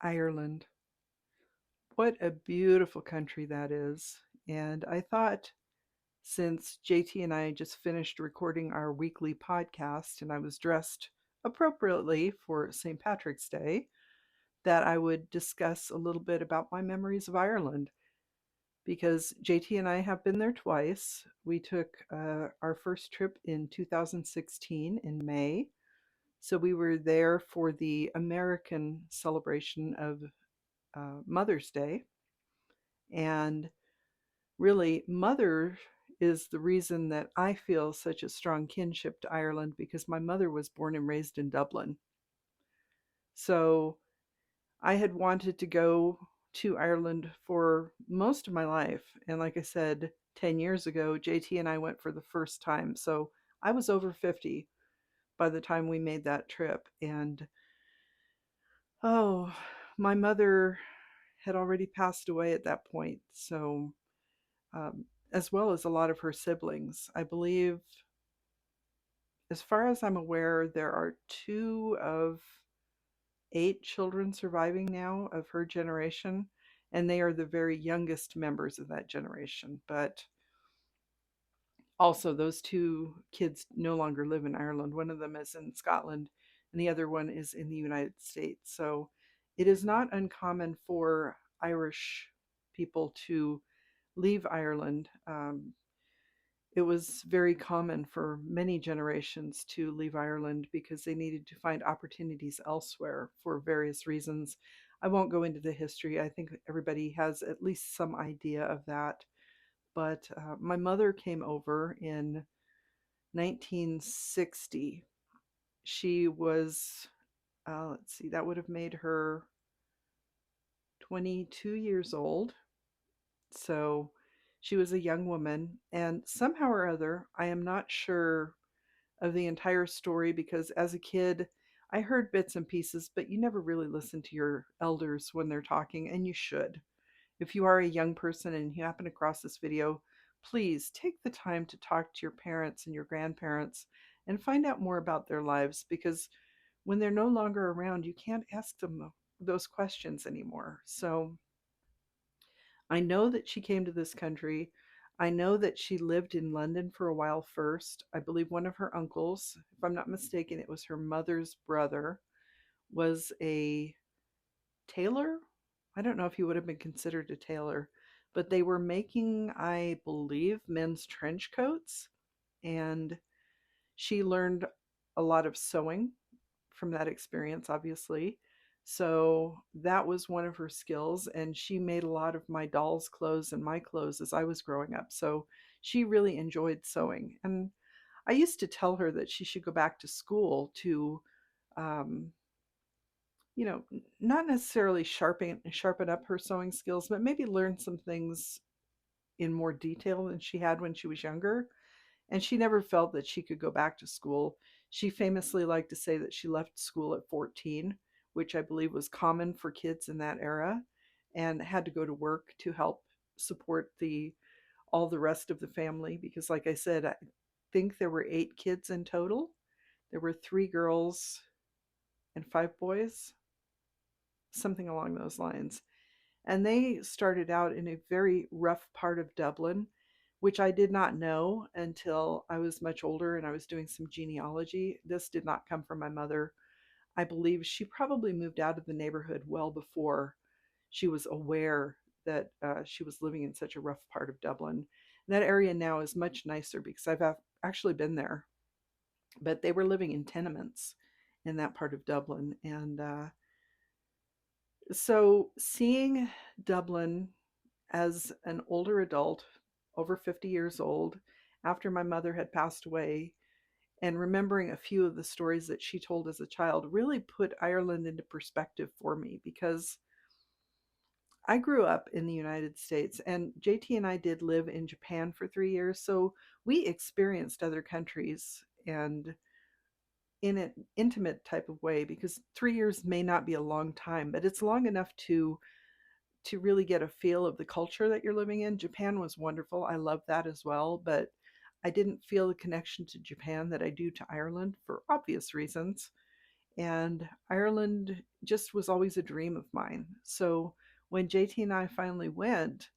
Ireland. What a beautiful country that is. And I thought since JT and I just finished recording our weekly podcast and I was dressed appropriately for St. Patrick's Day, that I would discuss a little bit about my memories of Ireland because JT and I have been there twice. We took our first trip in 2016 in May. So we were there for the American celebration of Mother's Day. And really, mother is the reason that I feel such a strong kinship to Ireland because my mother was born and raised in Dublin. So I had wanted to go to Ireland for most of my life. And like I said, 10 years ago, JT and I went for the first time. So I was over 50 by the time we made that trip. And oh, my mother had already passed away at that point. So, as well as a lot of her siblings, I believe, as far as I'm aware, there are two of eight children surviving now of her generation, and they are the very youngest members of that generation. But also, those two kids no longer live in Ireland. One of them is in Scotland, and the other one is in the United States. So it is not uncommon for Irish people to leave Ireland. It was very common for many generations to leave Ireland because they needed to find opportunities elsewhere for various reasons. I won't go into the history. I think everybody has at least some idea of that. But my mother came over in 1960. She was, let's see, that would have made her 22 years old. So she was a young woman. And somehow or other, I am not sure of the entire story because as a kid, I heard bits and pieces, but you never really listen to your elders when they're talking, and you should. If you are a young person and you happen across this video, please take the time to talk to your parents and your grandparents and find out more about their lives because when they're no longer around, you can't ask them those questions anymore. So I know that she came to this country. I know that she lived in London for a while first. I believe one of her uncles, if I'm not mistaken, it was her mother's brother, was a tailor. I don't know if he would have been considered a tailor, but they were making, I believe, men's trench coats. And she learned a lot of sewing from that experience, obviously. So that was one of her skills. And she made a lot of my doll's clothes and my clothes as I was growing up. So she really enjoyed sewing. And I used to tell her that she should go back to school to, um, not necessarily sharpen up her sewing skills, but maybe learn some things in more detail than she had when she was younger. And she never felt that she could go back to school. She famously liked to say that she left school at 14, which I believe was common for kids in that era, and had to go to work to help support the all the rest of the family because like I said, I think there were 8 kids in total. There were 3 girls and 5 boys, something along those lines. And they started out in a very rough part of Dublin, which I did not know until I was much older and I was doing some genealogy. This did not come from my mother. I believe she probably moved out of the neighborhood well before she was aware that she was living in such a rough part of Dublin. And that area now is much nicer because I've actually been there, but they were living in tenements in that part of Dublin. And so seeing Dublin as an older adult, over 50 years old, after my mother had passed away, and remembering a few of the stories that she told as a child really put Ireland into perspective for me because I grew up in the United States and JT and I did live in Japan for 3 years. So we experienced other countries and in an intimate type of way because 3 years may not be a long time, but it's long enough to really get a feel of the culture that you're living in. Japan was wonderful. I love that as well, but I didn't feel the connection to Japan that I do to Ireland for obvious reasons. And Ireland just was always a dream of mine. So when JT and I finally went,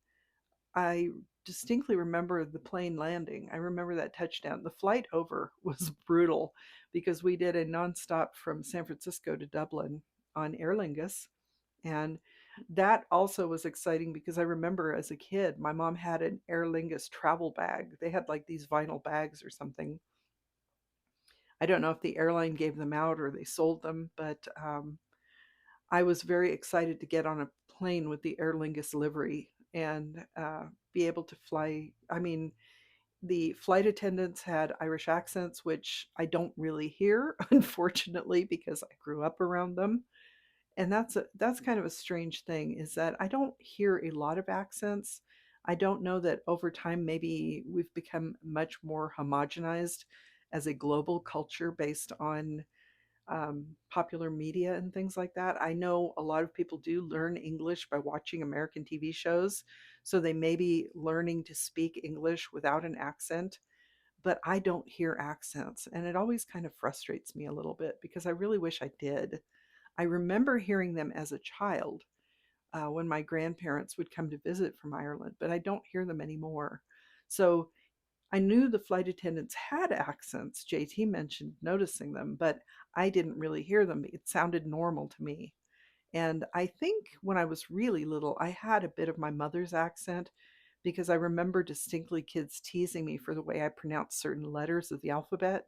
I distinctly remember the plane landing. I remember that touchdown. The flight over was brutal because we did a nonstop from San Francisco to Dublin on Aer Lingus. And that also was exciting because I remember as a kid, my mom had an Aer Lingus travel bag. They had like these vinyl bags or something. I don't know if the airline gave them out or they sold them, but I was very excited to get on a plane with the Aer Lingus livery and be able to fly. I mean, the flight attendants had Irish accents, which I don't really hear, unfortunately, because I grew up around them. And that's kind of a strange thing is that I don't hear a lot of accents. I don't know that over time maybe we've become much more homogenized as a global culture based on popular media and things like that. I know a lot of people do learn English by watching American TV shows, so they may be learning to speak English without an accent, but I don't hear accents, and it always kind of frustrates me a little bit because I really wish I did. I remember hearing them as a child when my grandparents would come to visit from Ireland, but I don't hear them anymore. So I knew the flight attendants had accents. JT mentioned noticing them, but I didn't really hear them. It sounded normal to me. And I think when I was really little, I had a bit of my mother's accent because I remember distinctly kids teasing me for the way I pronounced certain letters of the alphabet,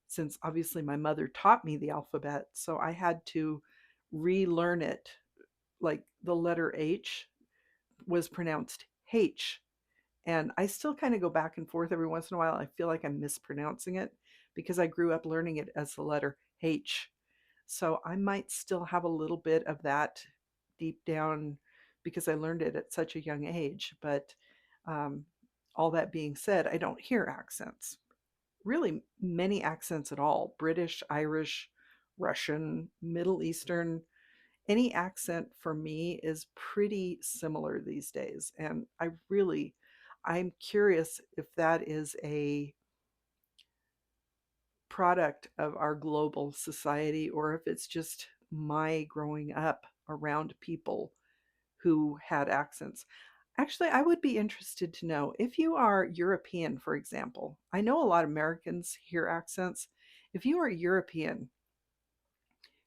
since obviously my mother taught me the alphabet. So I had to relearn it. Like the letter H was pronounced H, and I still kind of go back and forth every once in a while. I feel like I'm mispronouncing it because I grew up learning it as the letter H. So I might still have a little bit of that deep down because I learned it at such a young age. But um, all that being said, I don't hear accents, really many accents at all: British, Irish, Russian, Middle Eastern. Any accent for me is pretty similar these days. And I'm curious if that is a product of our global society or if it's just my growing up around people who had accents. Actually, I would be interested to know if you are European, for example. I know a lot of Americans hear accents. If you are European,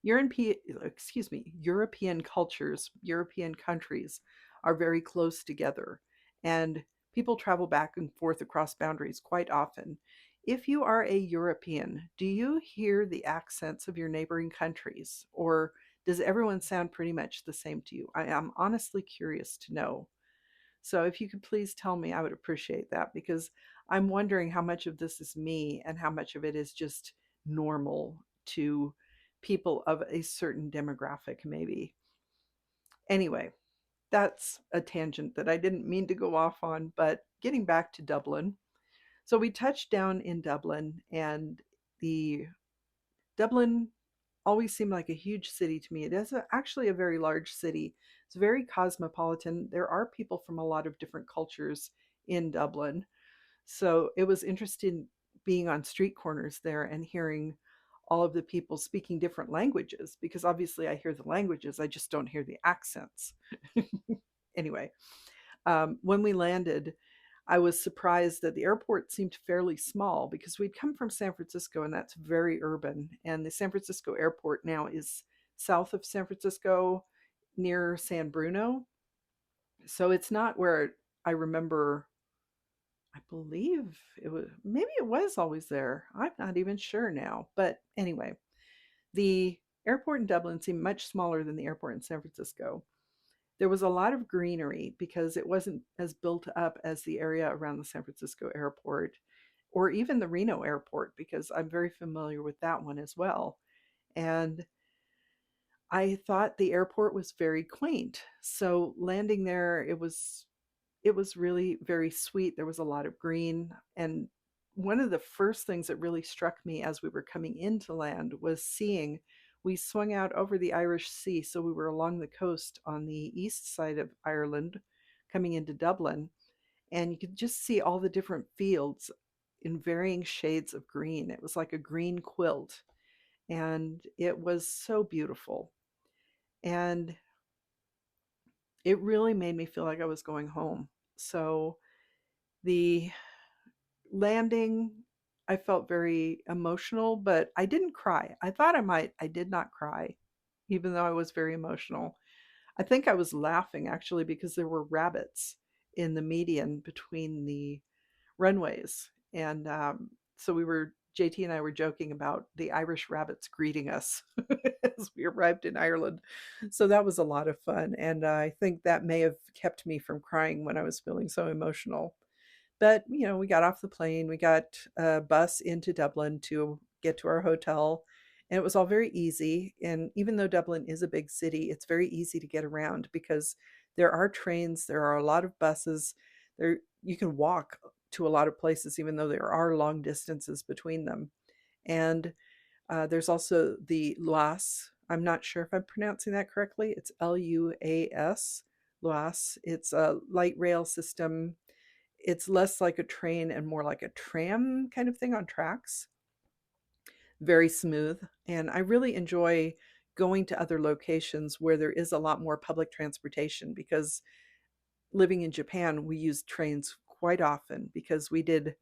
European cultures, European countries are very close together, and people travel back and forth across boundaries quite often. If you are a European, do you hear the accents of your neighboring countries, or does everyone sound pretty much the same to you? I am honestly curious to know. So if you could please tell me, I would appreciate that because I'm wondering how much of this is me and how much of it is just normal to people of a certain demographic, maybe. Anyway, that's a tangent that I didn't mean to go off on, but getting back to Dublin. So we touched down in Dublin, and the Dublin always seemed like a huge city to me. It is actually a very large city. It's very cosmopolitan. There are people from a lot of different cultures in Dublin. So it was interesting being on street corners there and hearing all of the people speaking different languages because obviously I hear the languages, I just don't hear the accents. Anyway, when we landed, I was surprised that the airport seemed fairly small because we'd come from San Francisco and that's very urban. And the San Francisco airport now is south of San Francisco near San Bruno. So it's not where I remember. I believe it was, maybe it was always there. I'm not even sure now. But anyway, the airport in Dublin seemed much smaller than the airport in San Francisco. There was a lot of greenery because it wasn't as built up as the area around the San Francisco airport or even the Reno airport because I'm very familiar with that one as well. And I thought the airport was very quaint. So landing there, it was really very sweet. There was a lot of green. And one of the first things that really struck me as we were coming into land was seeing we swung out over the Irish Sea. So we were along the coast on the east side of Ireland coming into Dublin. And you could just see all the different fields in varying shades of green. It was like a green quilt. and it was so beautiful. And it really made me feel like I was going home. So the landing, I felt very emotional, but I didn't cry. I thought I might. I did not cry, even though I was very emotional. I think I was laughing actually because there were rabbits in the median between the runways. And so JT and I were joking about the Irish rabbits greeting us as we arrived in Ireland. So that was a lot of fun. And I think that may have kept me from crying when I was feeling so emotional. But, we got off the plane, we got a bus into Dublin to get to our hotel, and it was all very easy. And even though Dublin is a big city, it's very easy to get around because there are trains, there are a lot of buses. There you can walk to a lot of places even though there are long distances between them. And there's also the Luas. I'm not sure if I'm pronouncing that correctly. It's Luas. Luas. It's a light rail system. It's less like a train and more like a tram kind of thing on tracks. Very smooth. And I really enjoy going to other locations where there is a lot more public transportation because living in Japan, we used trains quite often because we did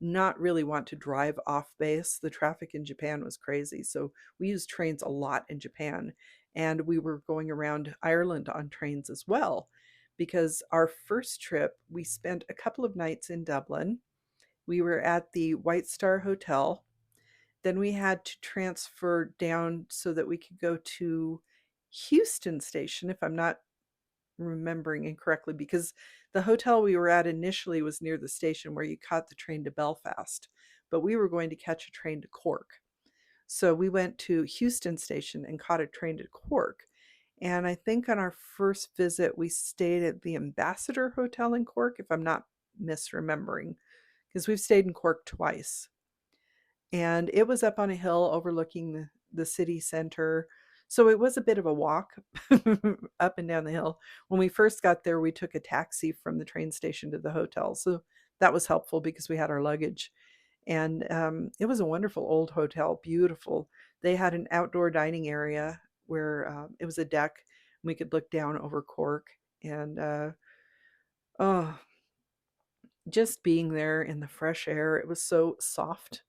not really want to drive off base. The traffic in Japan was crazy. So we used trains a lot in Japan. And we were going around Ireland on trains as well. Because our first trip, we spent a couple of nights in Dublin. We were at the White Star Hotel. Then we had to transfer down so that we could go to Houston Station, if I'm not remembering incorrectly, because the hotel we were at initially was near the station where you caught the train to Belfast, but we were going to catch a train to Cork. So we went to Houston Station and caught a train to Cork. And I think on our first visit, we stayed at the Ambassador Hotel in Cork, if I'm not misremembering, because we've stayed in Cork twice. And it was up on a hill overlooking the city center. So it was a bit of a walk up and down the hill. When we first got there, we took a taxi from the train station to the hotel. So that was helpful because we had our luggage. And it was a wonderful old hotel, beautiful. They had an outdoor dining area where it was a deck. And we could look down over Cork. And oh, just being there in the fresh air, it was so soft.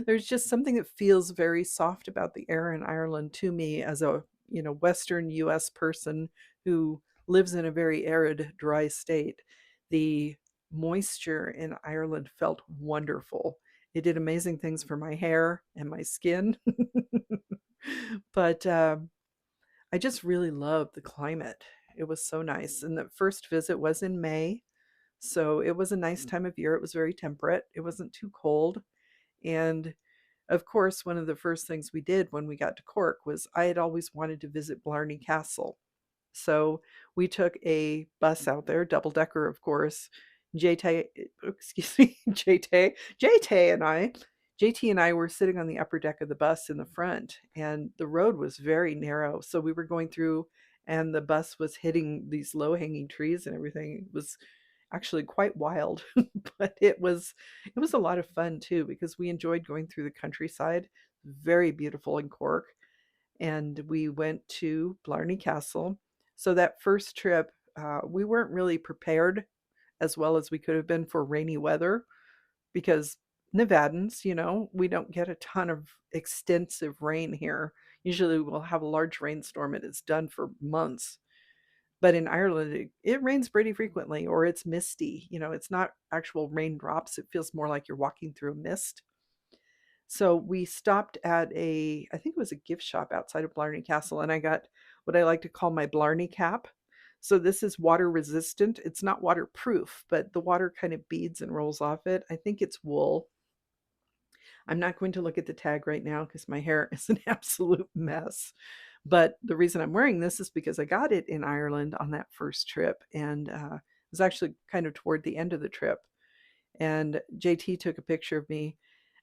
There's just something that feels very soft about the air in Ireland to me as a, Western US person who lives in a very arid, dry state. The moisture in Ireland felt wonderful. It did amazing things for my hair and my skin. But I just really loved the climate. It was so nice. And the first visit was in May. So it was a nice time of year. It was very temperate. It wasn't too cold. And of course, one of the first things we did when we got to Cork was I had always wanted to visit Blarney Castle. So we took a bus out there, double decker, of course. JT, excuse me, JT and I, JT and I were sitting on the upper deck of the bus in the front, and the road was very narrow. So we were going through, and the bus was hitting these low hanging trees and everything. It was actually quite wild, but it was a lot of fun too because we enjoyed going through the countryside. Very beautiful in Cork, and we went to Blarney Castle. So that first trip, we weren't really prepared as well as we could have been for rainy weather because Nevadans, we don't get a ton of extensive rain here. Usually we'll have a large rainstorm and it's done for months. But in Ireland, it rains pretty frequently or it's misty. It's not actual raindrops. It feels more like you're walking through a mist. So we stopped at I think it was a gift shop outside of Blarney Castle, and I got what I like to call my Blarney cap. So this is water resistant. It's not waterproof, but the water kind of beads and rolls off it. I think it's wool. I'm not going to look at the tag right now because my hair is an absolute mess. But the reason I'm wearing this is because I got it in Ireland on that first trip, and it was actually kind of toward the end of the trip. And JT took a picture of me.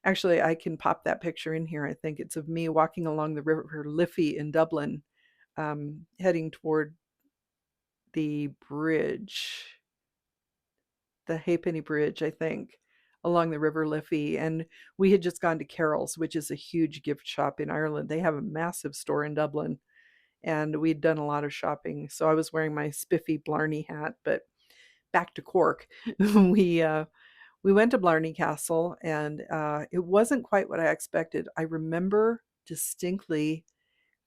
Actually, I can pop that picture in here. I think it's of me walking along the River Liffey in Dublin, heading toward the bridge, the Halfpenny Bridge, I think, along the River Liffey, and we had just gone to Carroll's, which is a huge gift shop in Ireland. They have a massive store in Dublin, and we'd done a lot of shopping. So I was wearing my spiffy Blarney hat, but back to Cork. We went to Blarney Castle, and it wasn't quite what I expected. I remember distinctly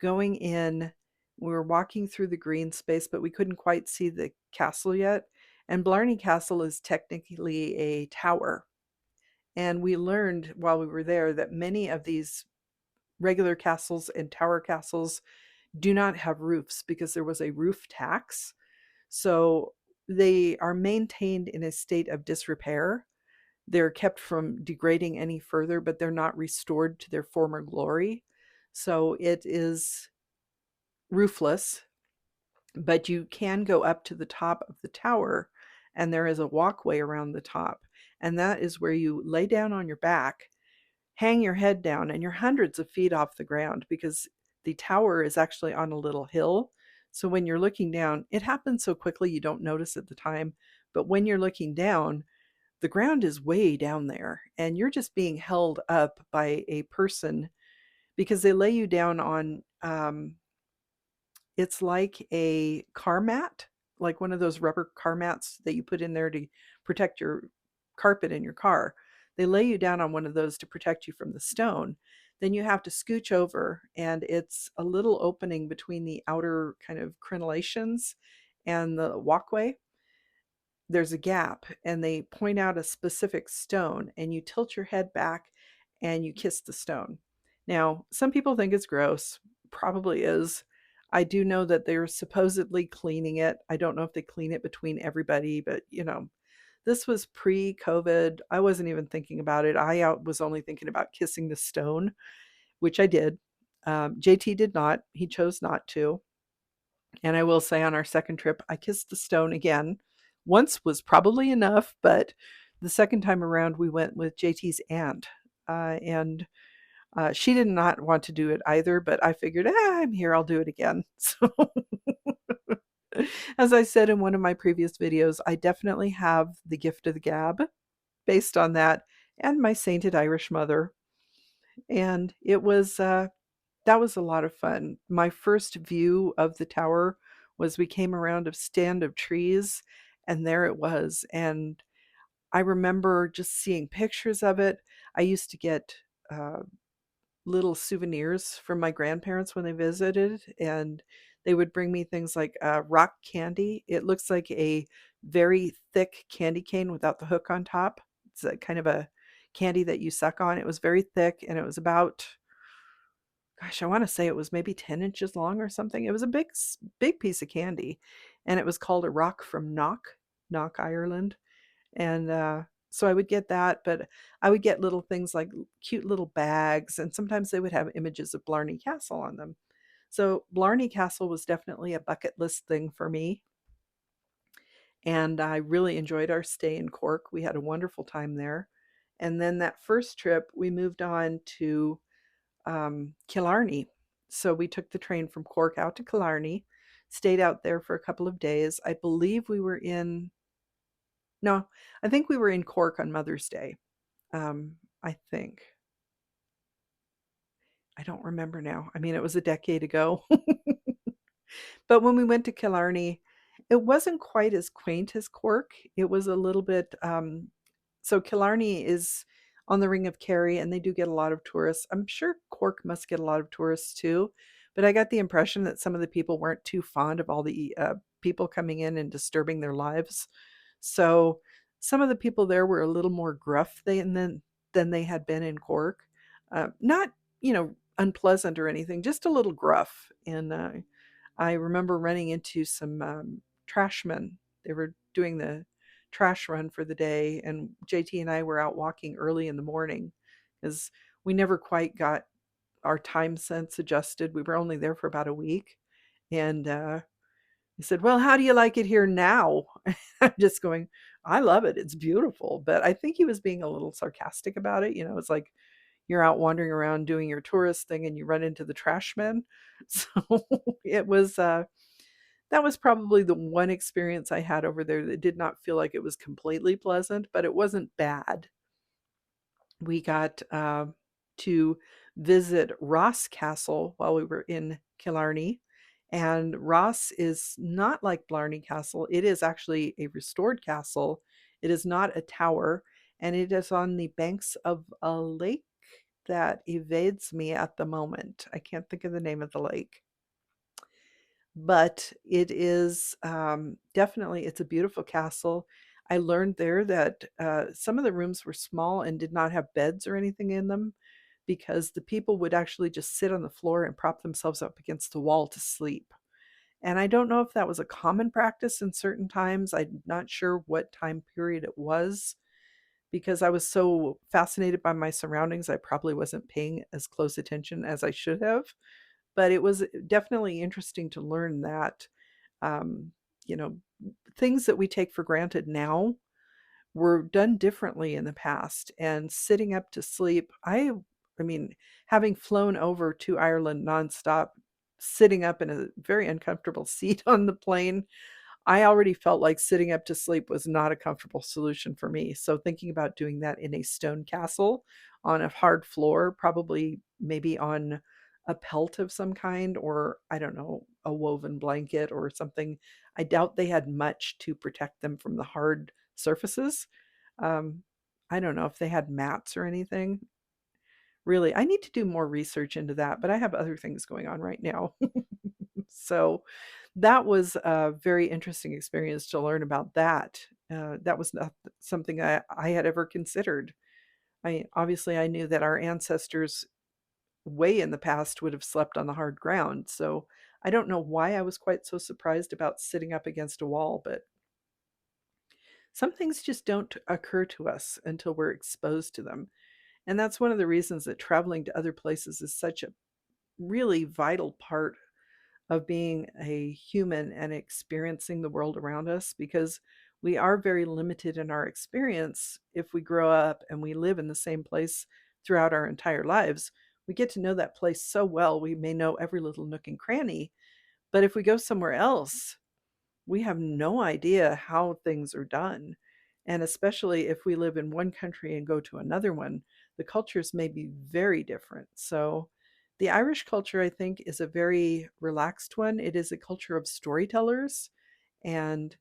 going in. We were walking through the green space, but we couldn't quite see the castle yet. And Blarney Castle is technically a tower. And we learned while we were there that many of these regular castles and tower castles do not have roofs because there was a roof tax. So they are maintained in a state of disrepair. They're kept from degrading any further, but they're not restored to their former glory. So it is roofless, but you can go up to the top of the tower, and there is a walkway around the top. And that is where you lay down on your back, hang your head down, and you're hundreds of feet off the ground because the tower is actually on a little hill. So when you're looking down, it happens so quickly you don't notice at the time. But when you're looking down, the ground is way down there, and you're just being held up by a person because they lay you down on it's like a car mat, like one of those rubber car mats that you put in there to protect your carpet in your car. They lay you down on one of those to protect you from the stone. Then you have to scooch over, and it's a little opening between the outer kind of crenellations and the walkway. There's a gap, and they point out a specific stone, and you tilt your head back and you kiss the stone. Now, some people think it's gross, probably is. I do know that they're supposedly cleaning it. I don't know if they clean it between everybody, but this was pre-COVID. I wasn't even thinking about it. I was only thinking about kissing the stone, which I did. JT did not. He chose not to. And I will say on our second trip, I kissed the stone again. Once was probably enough, but the second time around, we went with JT's aunt. And she did not want to do it either, but I figured, I'm here, I'll do it again. So, as I said in one of my previous videos, I definitely have the gift of the gab based on that and my sainted Irish mother. And that was a lot of fun. My first view of the tower was we came around a stand of trees, and there it was. And I remember just seeing pictures of it. I used to get uh, little souvenirs from my grandparents when they visited, and they would bring me things like rock candy. It looks like a very thick candy cane without the hook on top. It's a kind of a candy that you suck on. It was very thick, and it was about, gosh, I want to say it was maybe 10 inches long or something. It was a big piece of candy, and it was called a rock from Knock, Ireland. And so I would get that, but I would get little things like cute little bags, and sometimes they would have images of Blarney Castle on them. So Blarney Castle was definitely a bucket list thing for me, and I really enjoyed our stay in Cork. We had a wonderful time there. And then that first trip, we moved on to Killarney. So we took the train from Cork out to Killarney, stayed out there for a couple of days. I believe we were in, no, I think we were in Cork on Mother's Day. I think. I don't remember now. I mean, it was a decade ago. But when we went to Killarney, it wasn't quite as quaint as Cork. It was a little bit, so Killarney is on the Ring of Kerry, and they do get a lot of tourists. I'm sure Cork must get a lot of tourists too, but I got the impression that some of the people weren't too fond of all the people coming in and disturbing their lives. So some of the people there were a little more gruff than they had been in Cork. Not, unpleasant or anything, just a little gruff. And I remember running into some trashmen. They were doing the trash run for the day, and JT and I were out walking early in the morning because we never quite got our time sense adjusted. We were only there for about a week, and he said, "Well, how do you like it here now?" I'm just going, "I love it. It's beautiful." But I think he was being a little sarcastic about it. It's like you're out wandering around doing your tourist thing and you run into the trash men. So it was that was probably the one experience I had over there that did not feel like it was completely pleasant, but it wasn't bad. We got to visit Ross Castle while we were in Killarney. And Ross is not like Blarney Castle. It is actually a restored castle. It is not a tower, and it is on the banks of a lake that evades me at the moment. I can't think of the name of the lake, but it is definitely it's a beautiful castle. I learned there that some of the rooms were small and did not have beds or anything in them because the people would actually just sit on the floor and prop themselves up against the wall to sleep. And I don't know if that was a common practice in certain times. I'm not sure what time period it was because I was so fascinated by my surroundings. I probably wasn't paying as close attention as I should have, but it was definitely interesting to learn that, um, you know, things that we take for granted now were done differently in the past. And sitting up to sleep, I mean, having flown over to Ireland nonstop, sitting up in a very uncomfortable seat on the plane, I already felt like sitting up to sleep was not a comfortable solution for me. So thinking about doing that in a stone castle on a hard floor, probably maybe on a pelt of some kind, or I don't know, a woven blanket or something. I doubt they had much to protect them from the hard surfaces. Um, I don't know if they had mats or anything. Really, I need to do more research into that, but I have other things going on right now. So that was a very interesting experience to learn about that. That was not something I had ever considered. I knew that our ancestors way in the past would have slept on the hard ground. So I don't know why I was quite so surprised about sitting up against a wall, but some things just don't occur to us until we're exposed to them. And that's one of the reasons that traveling to other places is such a really vital part of being a human and experiencing the world around us, because we are very limited in our experience if we grow up and we live in the same place throughout our entire lives. We get to know that place so well, we may know every little nook and cranny. But if we go somewhere else, we have no idea how things are done. And especially if we live in one country and go to another one, the cultures may be very different. So, the Irish culture, I think, is a very relaxed one. It is a culture of storytellers and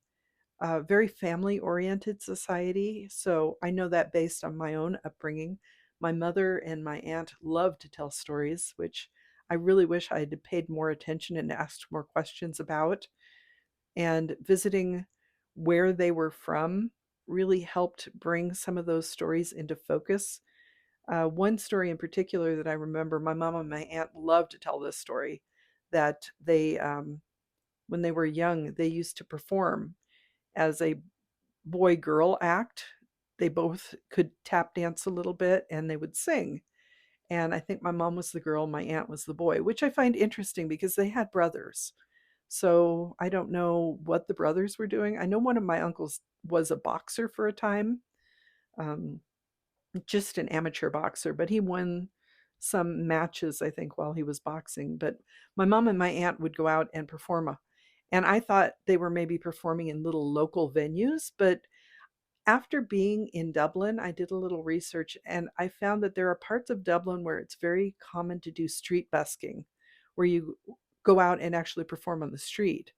a very family oriented society. So, I know that based on my own upbringing. My mother and my aunt love to tell stories, which I really wish I had paid more attention and asked more questions about, and visiting where they were from really helped bring some of those stories into focus. One story in particular that I remember, my mom and my aunt loved to tell this story that when they were young, they used to perform as a boy girl act. They both could tap dance a little bit and they would sing. And I think my mom was the girl, my aunt was the boy, which I find interesting because they had brothers. So I don't know what the brothers were doing. I know one of my uncles was a boxer for a time, um, just an amateur boxer, but he won some matches, I think, while he was boxing. But my mom and my aunt would go out and perform. And I thought they were maybe performing in little local venues, but after being in Dublin, I did a little research and I found that there are parts of Dublin where it's very common to do street busking, where you go out and actually perform on the street,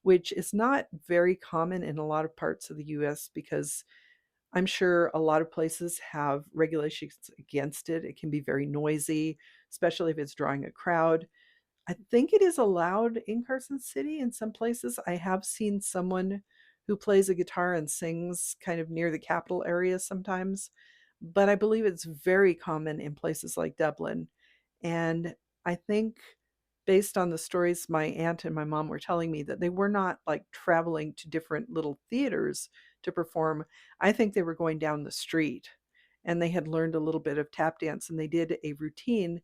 which is not very common in a lot of parts of the US because I'm sure a lot of places have regulations against it. It can be very noisy, especially if it's drawing a crowd. I think it is allowed in Carson City in some places. I have seen someone who plays a guitar and sings kind of near the capital area sometimes, but I believe it's very common in places like Dublin. And I think, based on the stories my aunt and my mom were telling me, that they were not like traveling to different little theaters to perform. I think they were going down the street and they had learned a little bit of tap dance and they did a routine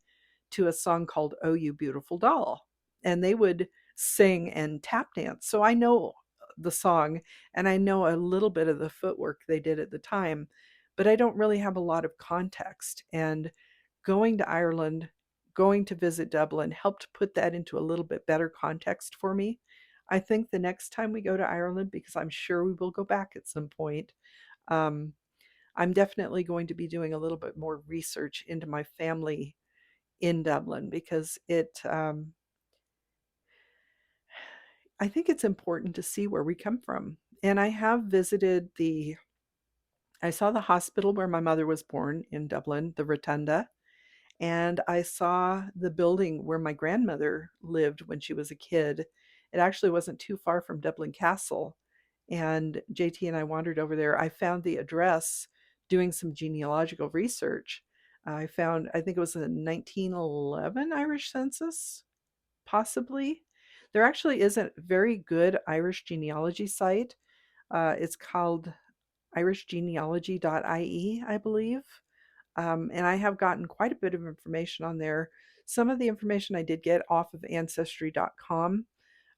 to a song called "Oh You Beautiful Doll." And they would sing and tap dance. So I know the song and I know a little bit of the footwork they did at the time, but I don't really have a lot of context. And going to Ireland, going to visit Dublin helped put that into a little bit better context for me. I think the next time we go to Ireland, because I'm sure we will go back at some point, um, I'm definitely going to be doing a little bit more research into my family in Dublin because I think it's important to see where we come from. And I have visited I saw the hospital where my mother was born in Dublin, the Rotunda, and I saw the building where my grandmother lived when she was a kid. It actually wasn't too far from Dublin Castle. And JT and I wandered over there. I found the address doing some genealogical research. I think it was a 1911 Irish census, possibly. There actually is a very good Irish genealogy site. It's called irishgenealogy.ie, I believe. And I have gotten quite a bit of information on there. Some of the information I did get off of ancestry.com,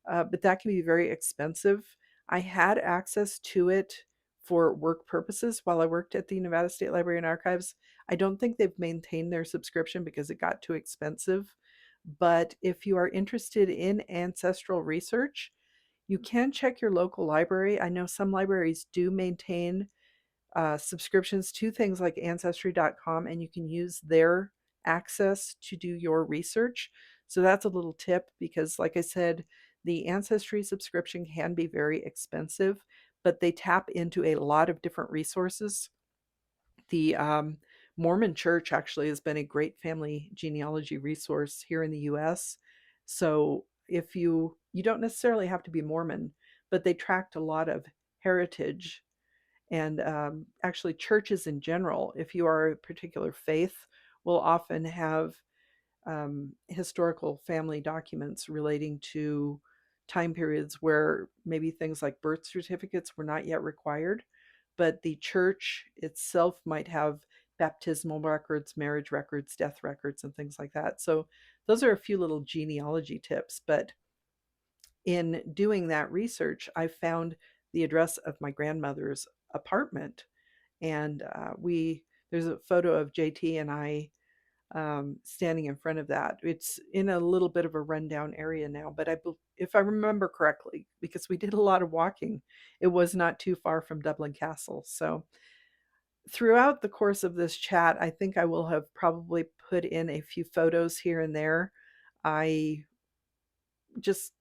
but that can be very expensive. I had access to it for work purposes while I worked at the Nevada State Library and Archives. I don't think they've maintained their subscription because it got too expensive. But if you are interested in ancestral research, you can check your local library. I know some libraries do maintain subscriptions to things like ancestry.com, and you can use their access to do your research. So that's a little tip because, like I said, the Ancestry subscription can be very expensive, but they tap into a lot of different resources. The Mormon Church actually has been a great family genealogy resource here in the US. So if you don't necessarily have to be Mormon, but they tracked a lot of heritage and actually churches in general, if you are a particular faith, will often have historical family documents relating to time periods where maybe things like birth certificates were not yet required, but the church itself might have baptismal records, marriage records, death records, and things like that. So those are a few little genealogy tips. But in doing that research, I found the address of my grandmother's apartment, and there's a photo of JT and I standing in front of that. It's in a little bit of a rundown area now, but if I remember correctly, because we did a lot of walking, it was not too far from Dublin Castle. So throughout the course of this chat, I think I will have probably put in a few photos here and there. I just,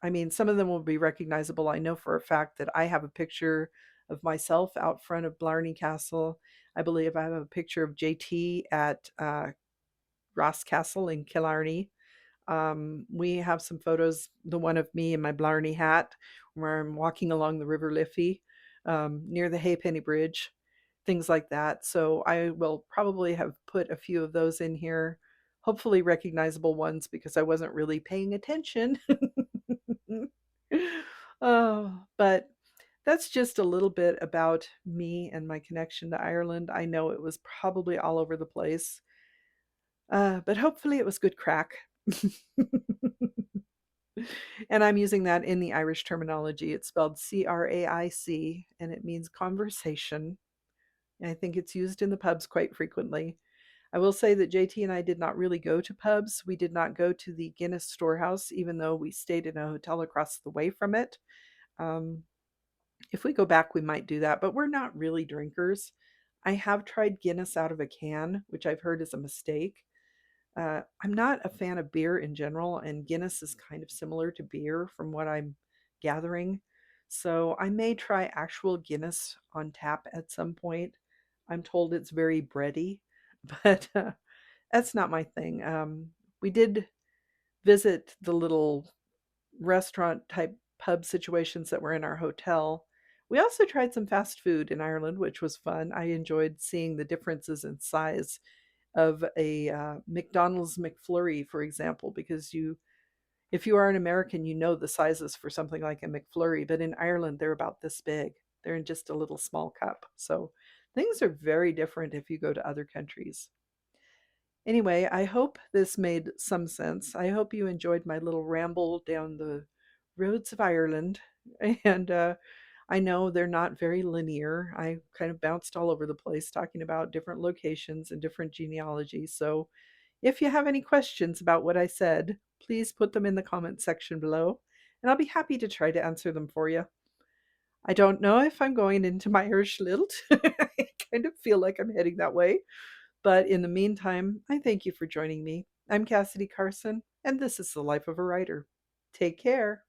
I mean, some of them will be recognizable. I know for a fact that I have a picture of myself out front of Blarney Castle. I believe I have a picture of JT at Ross Castle in Killarney. We have some photos, the one of me in my Blarney hat, where I'm walking along the River Liffey near the Haypenny Bridge, things like that. So I will probably have put a few of those in here, hopefully recognizable ones because I wasn't really paying attention. Oh, but that's just a little bit about me and my connection to Ireland. I know it was probably all over the place, but hopefully it was good crack. And I'm using that in the Irish terminology. It's spelled CRAIC and it means conversation. And I think it's used in the pubs quite frequently. I will say that JT and I did not really go to pubs. We did not go to the Guinness Storehouse, even though we stayed in a hotel across the way from it. Um, if we go back, we might do that, but we're not really drinkers. I have tried Guinness out of a can, which I've heard is a mistake. I'm not a fan of beer in general, and Guinness is kind of similar to beer from what I'm gathering. So I may try actual Guinness on tap at some point. I'm told it's very bready, but that's not my thing. We did visit the little restaurant type pub situations that were in our hotel. We also tried some fast food in Ireland, which was fun. I enjoyed seeing the differences in size of a McDonald's McFlurry, for example, because if you are an American, you know the sizes for something like a McFlurry, but in Ireland, they're about this big. They're in just a little small cup. So things are very different if you go to other countries. Anyway, I hope this made some sense. I hope you enjoyed my little ramble down the roads of Ireland. And I know they're not very linear. I kind of bounced all over the place talking about different locations and different genealogies. So if you have any questions about what I said, please put them in the comment section below, and I'll be happy to try to answer them for you. I don't know if I'm going into my Irish lilt kind of feel like I'm heading that way. But in the meantime, I thank you for joining me. I'm Cassidy Carson, and this is The Life of a Writer. Take care.